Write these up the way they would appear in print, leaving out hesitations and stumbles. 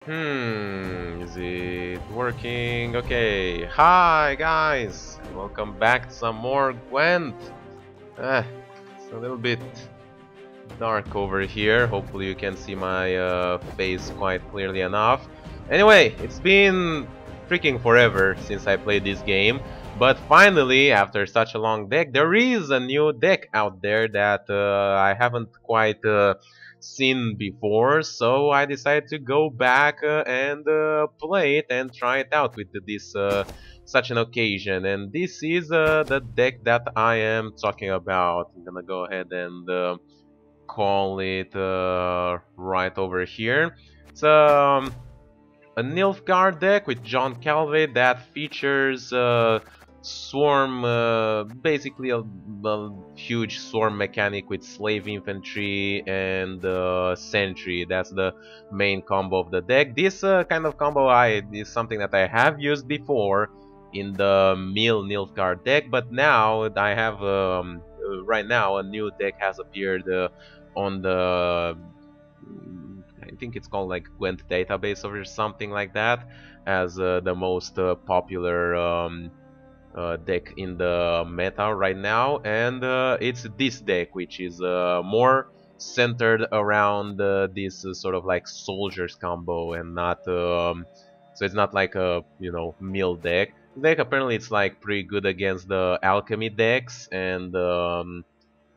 Is it working? Okay. Hi guys! Welcome back to some more Gwent. It's a little bit dark over here. Hopefully you can see my face quite clearly enough. Anyway, it's been freaking forever since I played this game. But finally, after such a long deck, there is a new deck out there that I haven't quite seen before. So I decided to go back and play it and try it out with this such an occasion. And this is the deck that I am talking about. I'm gonna go ahead and call it right over here. It's a Nilfgaard deck with John Calvey that features swarm, basically a huge swarm mechanic with slave infantry and sentry. That's the main combo of the deck. This kind of combo is something that I have used before in the Mill Nilfgaard deck, but now I have right now a new deck has appeared on the I think it's called like Gwent database or something like that as the most popular deck in the meta right now, and it's this deck which is more centered around this sort of like soldiers combo and not so it's not like a mill deck. Deck apparently it's like pretty good against the alchemy decks and the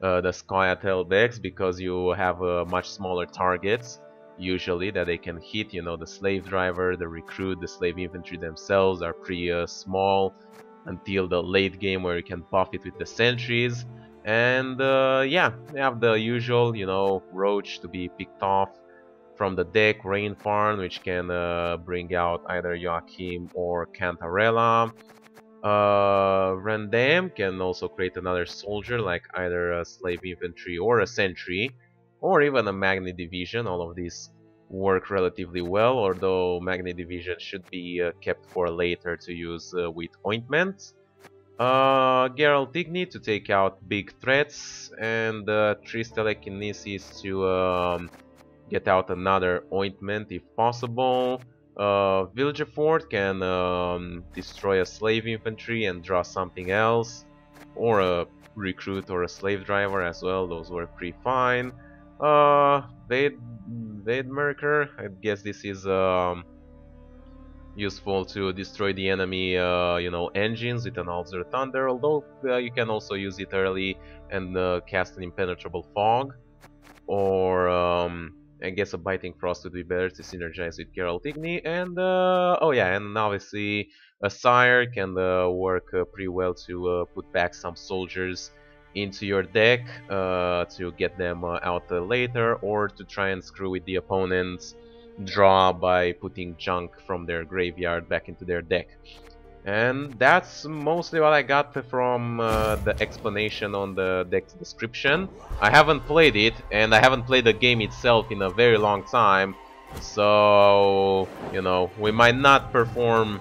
Scoia'tael decks because you have much smaller targets usually that they can hit. The slave driver, the recruit, the slave infantry themselves are pretty small until the late game where you can buff it with the sentries. And yeah, they have the usual, roach to be picked off from the deck, Rainfarn, which can bring out either Joachim or Cantarella. Randam can also create another soldier, like either a slave infantry or a sentry, or even a Magni division. All of these work relatively well, although Magni division should be kept for later to use with ointment. Geralt Igni to take out big threats, and Tris Telekinesis to get out another ointment if possible. Vilgefort can destroy a slave infantry and draw something else, or a recruit or a slave driver as well. Those work pretty fine. Vademerker, I guess this is useful to destroy the enemy, engines with an Alzur Thunder. Although you can also use it early and cast an Impenetrable Fog, or I guess a Biting Frost would be better to synergize with Geralt Igni. And oh yeah, and obviously a Sire can work pretty well to put back some soldiers into your deck to get them out later, or to try and screw with the opponent's draw by putting junk from their graveyard back into their deck. And that's mostly what I got from the explanation on the deck's description. I haven't played it, and I haven't played the game itself in a very long time, so we might not perform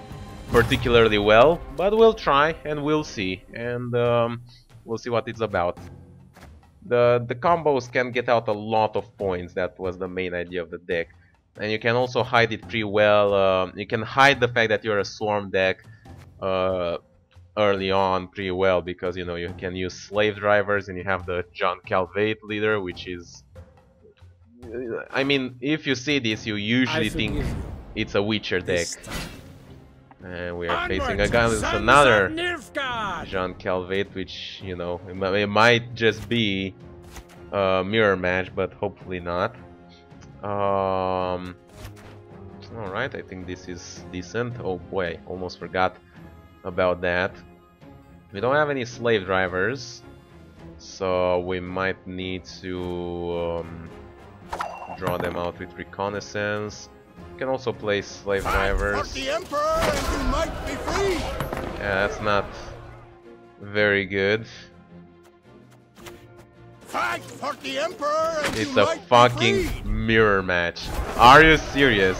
particularly well, but we'll try and we'll see, and we'll see what it's about. The combos can get out a lot of points. That was the main idea of the deck, and you can also hide it pretty well. You can hide the fact that you're a swarm deck early on pretty well, because you can use slave drivers, and you have the John Calvate leader, which is, I mean, if you see this, you usually think it's a Witcher deck. And we are facing against another John Calvate, which it might just be a mirror match, but hopefully not. Alright, I think this is decent. Oh boy, almost forgot about that. We don't have any slave drivers, so we might need to draw them out with reconnaissance. You can also play slave drivers. The Emperor and you might be free. Yeah, that's not very good. Fight for the Emperor and It's you a might fucking be free. mirror match. Are you serious?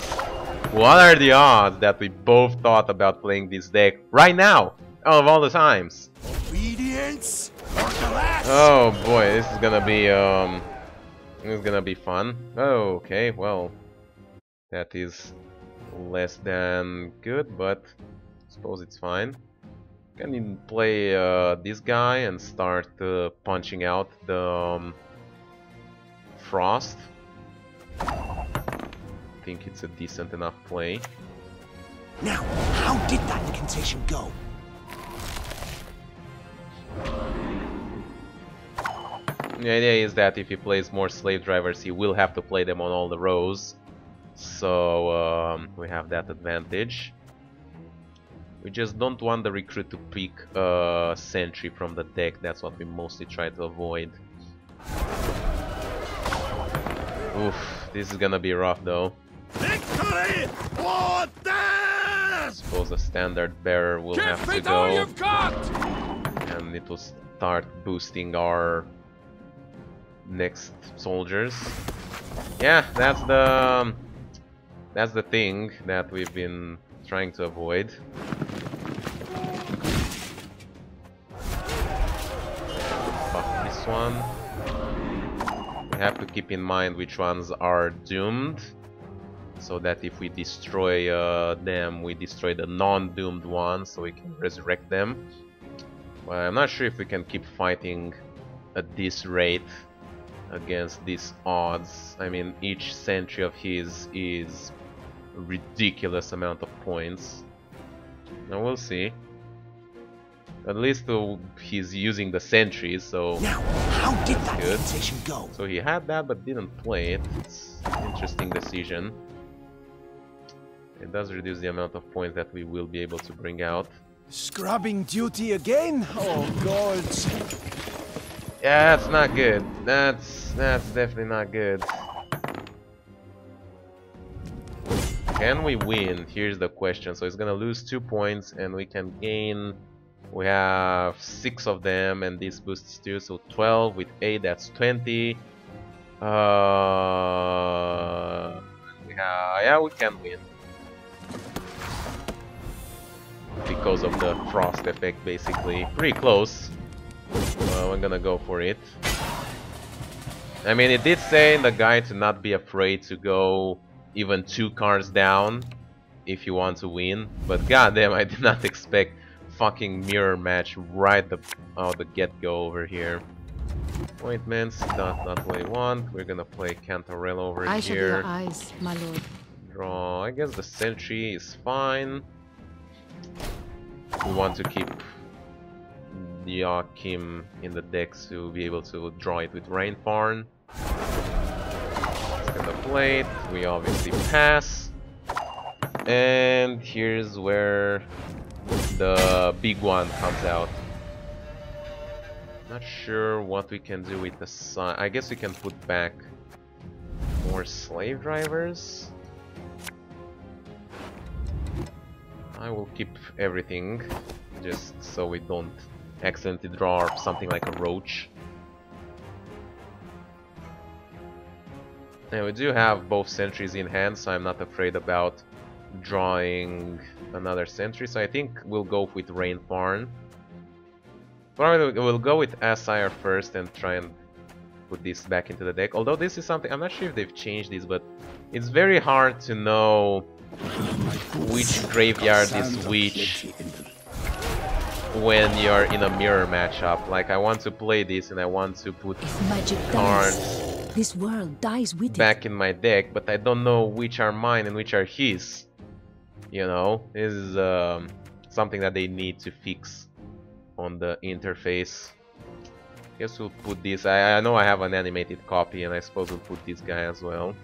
What are the odds that we both thought about playing this deck right now, out of all the times? Obedience or the last. Oh boy, this is gonna be fun. Oh, okay, well, that is less than good, but I suppose it's fine. Can even play this guy and start punching out the frost. I think it's a decent enough play. Now, how did that incantation go? The idea is that if he plays more slave drivers, he will have to play them on all the rows. So we have that advantage. We just don't want the recruit to pick a sentry from the deck. That's what we mostly try to avoid. Oof, this is gonna be rough though. Victory or death! I suppose a standard bearer will have to go. You've got! And it will start boosting our next soldiers. Yeah, that's the thing that we've been trying to avoid. Fuck this one. We have to keep in mind which ones are doomed, so that if we destroy them, we destroy the non-doomed ones, so we can resurrect them. But I'm not sure if we can keep fighting at this rate against these odds. I mean, each sentry of his is a ridiculous amount of points. Now we'll see. At least he's using the sentries, so now, how did that good. incantation go? So he had that but didn't play it. It's an interesting decision. It does reduce the amount of points that we will be able to bring out. Scrubbing duty again? Oh god. Yeah, that's not good. That's definitely not good. Can we win? Here's the question. So he's gonna lose 2 points and we can gain. We have 6 of them and this boosts 2, so 12 with 8, that's 20. Yeah, we can win. Because of the frost effect, basically. Pretty close. We're gonna go for it. I mean, it did say in the guide to not be afraid to go even 2 cards down if you want to win. But goddamn, I did not expect fucking mirror match right out the get-go over here. Appointments, not what I want. We're gonna play Cantarell over I shall be here. your eyes, my lord. Draw. I guess the sentry is fine. We want to keep Joachim in the decks to be able to draw it with Rainfarn. It's gonna play it. We obviously pass. And here's where the big one comes out. Not sure what we can do with the sun. I guess we can put back more slave drivers. I will keep everything just so we don't accidentally draw something like a roach. And we do have both sentries in hand, so I'm not afraid about drawing another sentry. So I think we'll go with Rainfarn. Probably we'll go with Asire first and try and put this back into the deck. Although this is something, I'm not sure if they've changed this, but it's very hard to know which graveyard is which when you're in a mirror matchup. Like, I want to play this and I want to put cards this world dies with back in my deck, but I don't know which are mine and which are his. You know, this is something that they need to fix on the interface. Guess we'll put this. I know I have an animated copy, and I suppose we'll put this guy as well.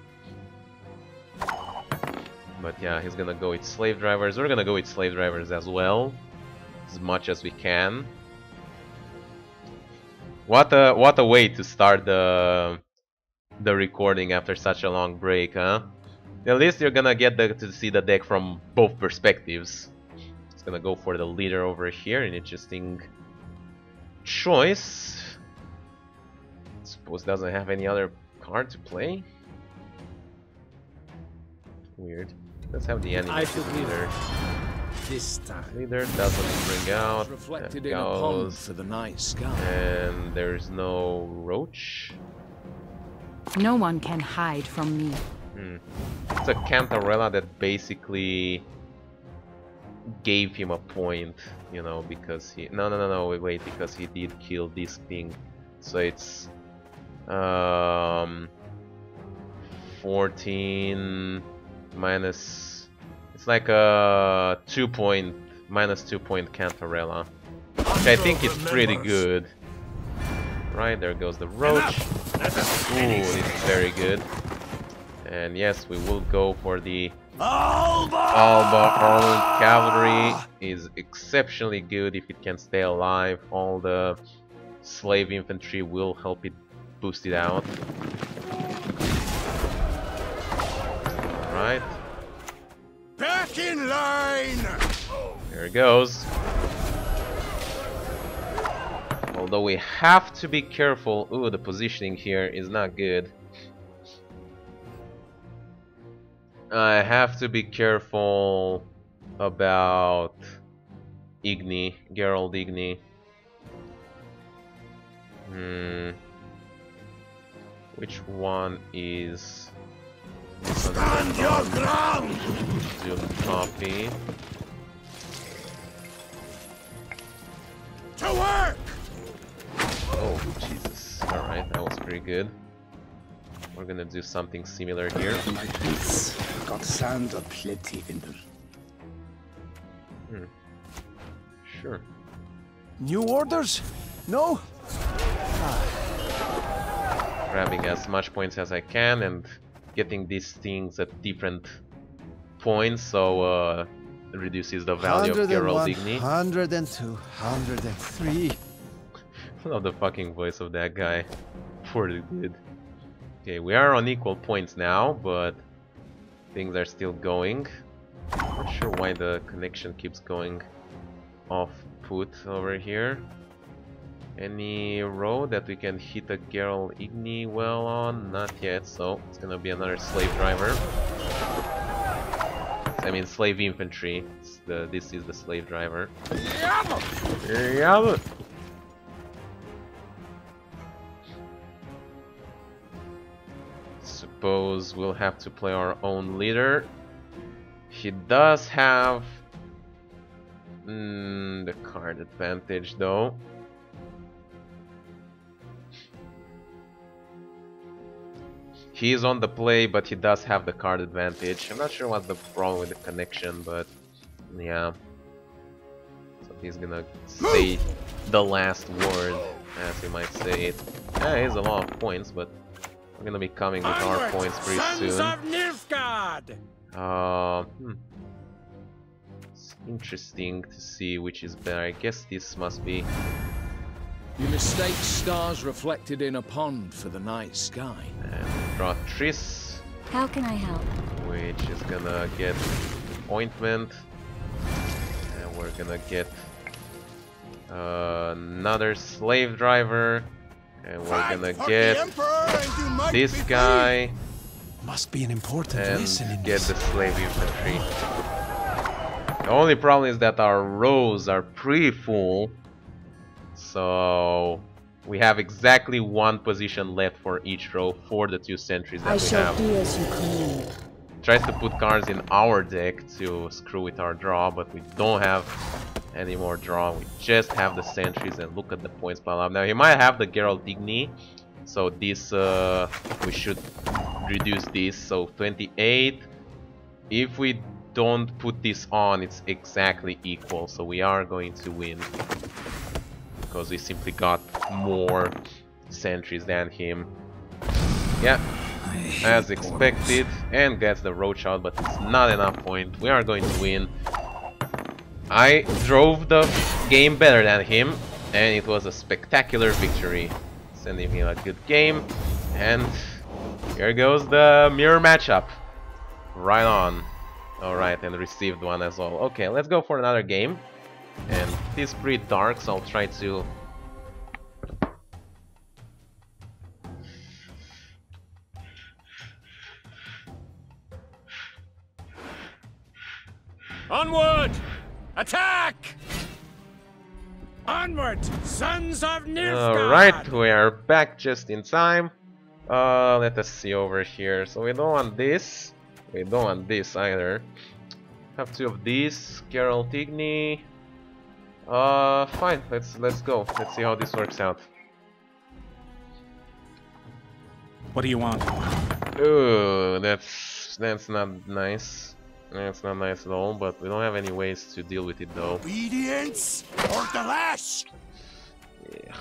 But yeah, he's gonna go with slave drivers. We're gonna go with slave drivers as well, as much as we can. What a way to start the recording after such a long break, huh? At least you're gonna get to see the deck from both perspectives. It's gonna go for the leader over here, an interesting choice. Suppose doesn't have any other card to play. Weird. Let's have the animated leader. This time. Leader doesn't bring out. Reflected That in a pond goes. for the night sky. And there's no roach. No one can hide from me. It's a Cantarella that basically gave him a point, you know, because he... No, wait, because he did kill this thing. So it's... 14 minus... It's like a minus 2 point Cantarella. Which I think it's pretty good. Right, there goes the Roach. Ooh, this is very good. And yes, we will go for the Alba. Armed Cavalry is exceptionally good if it can stay alive. All the Slave Infantry will help it boost it out. Alright. Back in line! There it goes. Although we have to be careful. Ooh, the positioning here is not good. I have to be careful about Igni, Geralt Igni. Which one is... Stand your ground! Do copy. To work! Oh, Jesus. Alright, that was pretty good. We're gonna do something similar here. My boots got sand aplenty in them. Sure. New orders? No? Grabbing as much points as I can and getting these things at different points, so it reduces the value of Geralt Igni. 102, 103. I love the fucking voice of that guy. Poor dude. Okay, we are on equal points now, but things are still going. Not sure why the connection keeps going off put over here. Any road that we can hit a Geralt Igni well on? Not yet, so it's gonna be another slave driver. I mean slave infantry. This is the slave driver. Yeah. Suppose we'll have to play our own leader. He does have the card advantage though. He is on the play, but he does have the card advantage. I'm not sure what's the problem with the connection, but yeah. So he's gonna say the last word, as you might say it. Yeah, he has a lot of points, but we're gonna be coming with our points pretty soon. Sons of Nilfgaard! It's interesting to see which is better. I guess this must be... You mistake stars reflected in a pond for the night sky. And draw Triss, How can I help? which is gonna get ointment. And we're gonna get another slave driver. And we're gonna get this guy. Must be an important And lesson in get this. the slave infantry. The only problem is that our rows are pretty full. So we have exactly one position left for each row for the 2 sentries that I we shall have. do as you command. Tries to put cards in our deck to screw with our draw, but we don't have any more draw. We just have the sentries, and look at the points pile up. Now he might have the Geralt Igni, so this we should reduce this. So 28. If we don't put this on, it's exactly equal. So we are going to win because we simply got more sentries than him. Yeah. As expected, and gets the roach out, but it's not enough point. We are going to win. I drove the game better than him, and it was a spectacular victory, sending me a good game. And here goes the mirror matchup. Right on. Alright, and received one as well. Okay, let's go for another game. And it is pretty dark, so I'll try to... Onward! Attack! Onward, sons of Nilfgaard! Alright, we are back just in time. Let us see over here. So we don't want this. We don't want this either. Have 2 of these. Carol Tigny. Fine. Let's go. Let's see how this works out. What do you want? Ooh, that's not nice. That's not nice at all. But we don't have any ways to deal with it though. Obedience or the lash? Yeah.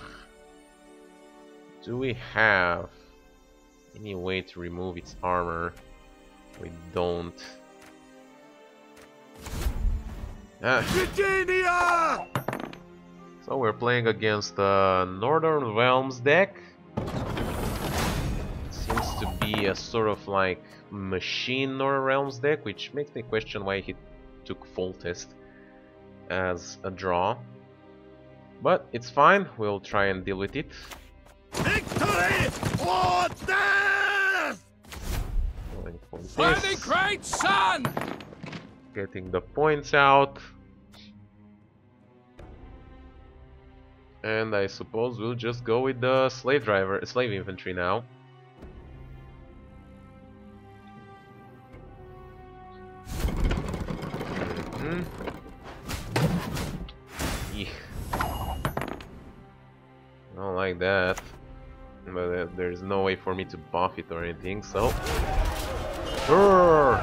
Do we have any way to remove its armor? We don't. Britannia! So we're playing against the Northern Realms deck. Seems to be a sort of like machine Northern Realms deck, which makes me question why he took Full Test as a draw. But it's fine, we'll try and deal with it. Victory or death! Going for For the this. great sun! Getting the points out. And I suppose we'll just go with the slave infantry now. Eek. I don't like that. But there's no way for me to buff it or anything, so... Oh,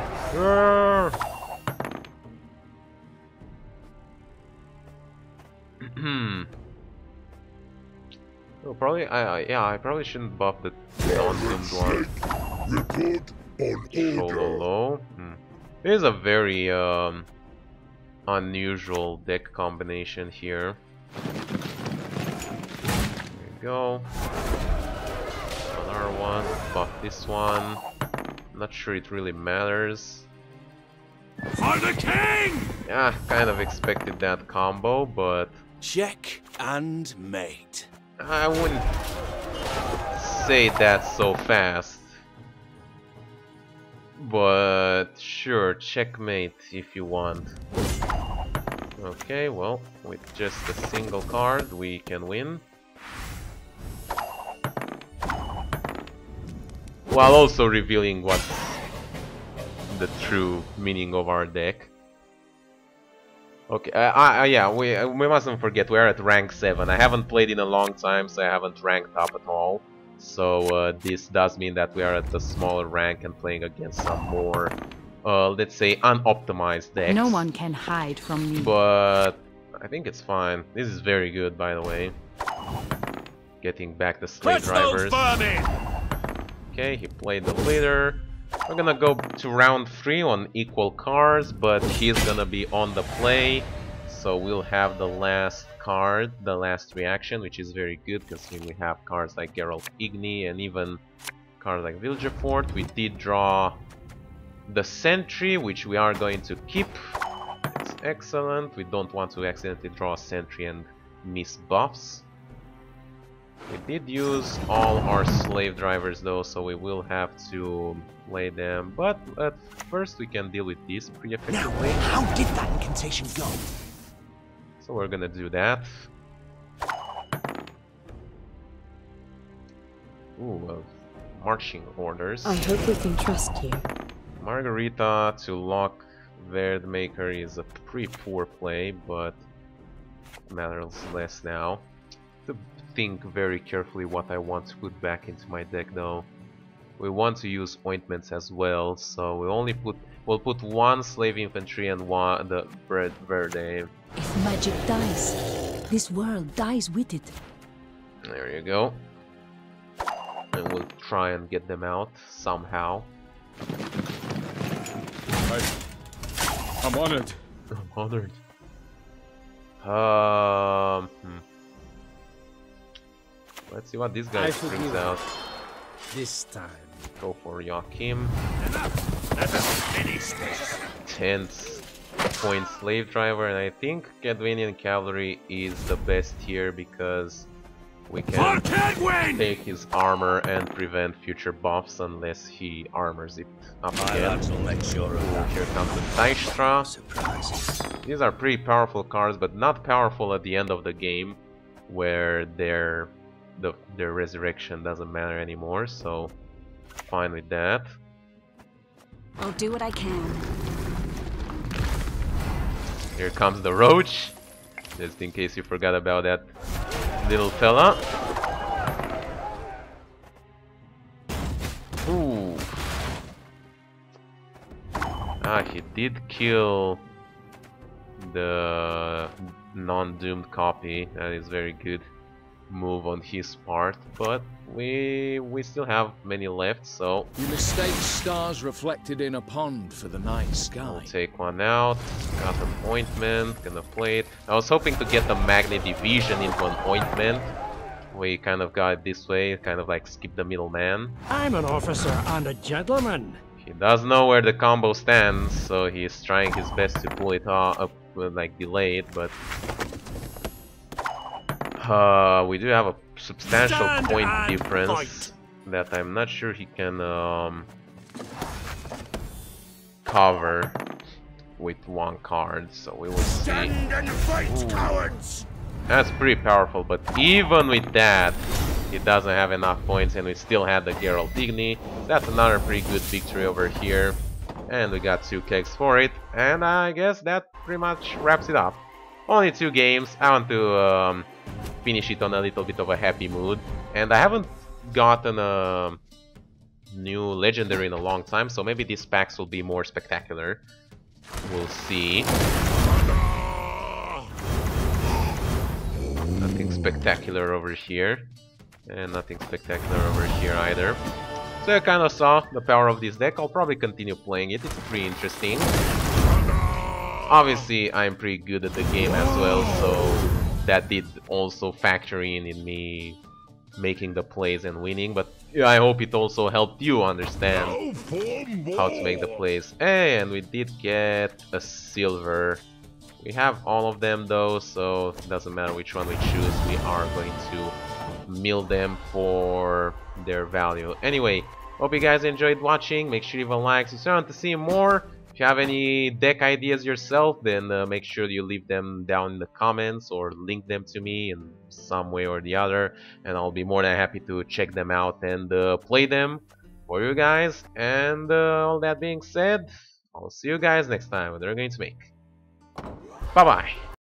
probably, yeah, I probably shouldn't buff the non-doomed one. Report on order. It is a very unusual deck combination here. There we go. Another one. Buff this one. Not sure it really matters. For the king! Yeah, kind of expected that combo, but Check and mate. I wouldn't say that so fast. But sure, checkmate if you want. Okay, well, with just a single card we can win. While also revealing what's the true meaning of our deck. Okay, yeah, we mustn't forget we're at rank 7. I haven't played in a long time, so I haven't ranked up at all. So this does mean that we are at a smaller rank and playing against some more, let's say, unoptimized decks. No one can hide from me. But I think it's fine. This is very good, by the way. Getting back the slave drivers. Okay, he played the leader. We're gonna go to round 3 on equal cards, but he's gonna be on the play, so we'll have the last card, the last reaction, which is very good considering we have cards like Geralt Igni and even cards like Villager Fort. We did draw the Sentry, which we are going to keep. It's excellent. We don't want to accidentally draw a Sentry and miss buffs. We did use all our slave drivers though, so we will have to play them, but at first we can deal with these pretty effectively. Now, how did that incantation go? So we're gonna do that. Ooh, marching orders. I hope we can trust you. Margarita to lock Verdmaker is a pretty poor play, but matters less now. To think very carefully what I want to put back into my deck though. We want to use ointments as well, so we'll put one slave infantry and one the verde. If magic dies, this world dies with it. There you go. And we'll try and get them out somehow. I'm honored. I'm honored. Let's see what this guy brings out. This time. Go for Joachim. 10th point slave driver, and I think Cadwanian cavalry is the best here because we can take his armor and prevent future buffs unless he armors it up again. Here comes the Dijkstra. These are pretty powerful cards, but not powerful at the end of the game, where their resurrection doesn't matter anymore, so fine with that. I'll do what I can. Here comes the roach. Just in case you forgot about that little fella. Ooh. Ah, he did kill the non-doomed copy. That is very good move on his part, but we still have many left, so You mistake stars reflected in a pond for the night I'll sky. take one out. Got an ointment, gonna play it. I was hoping to get the magnet division into an ointment. We kind of got it this way, kind of like skip the middleman. I'm an officer and a gentleman. He does know where the combo stands, so he's trying his best to pull it up, like delay it, but we do have a substantial Stand point and difference fight. that I'm not sure he can cover with one card, so we will see. Stand and fight, Ooh. cowards! That's pretty powerful, but even with that, he doesn't have enough points, and we still had the Geralt Igni. That's another pretty good victory over here, and we got 2 kegs for it, and I guess that pretty much wraps it up. Only 2 games. I want to finish it on a little bit of a happy mood, and I haven't gotten a new legendary in a long time, so maybe these packs will be more spectacular. We'll see. Nothing spectacular over here, and nothing spectacular over here either. So I kind of saw the power of this deck. I'll probably continue playing it. It's pretty interesting. Obviously, I'm pretty good at the game as well, so that did also factor in me making the plays and winning. But yeah, I hope it also helped you understand how to make the plays. And we did get a silver. We have all of them though, so it doesn't matter which one we choose. We are going to mill them for their value. Anyway, hope you guys enjoyed watching. Make sure you leave a like, subscribe to see more. If you have any deck ideas yourself, then make sure you leave them down in the comments or link them to me in some way or the other, and I'll be more than happy to check them out and play them for you guys. And all that being said, I'll see you guys next time when they're going to make. Bye bye.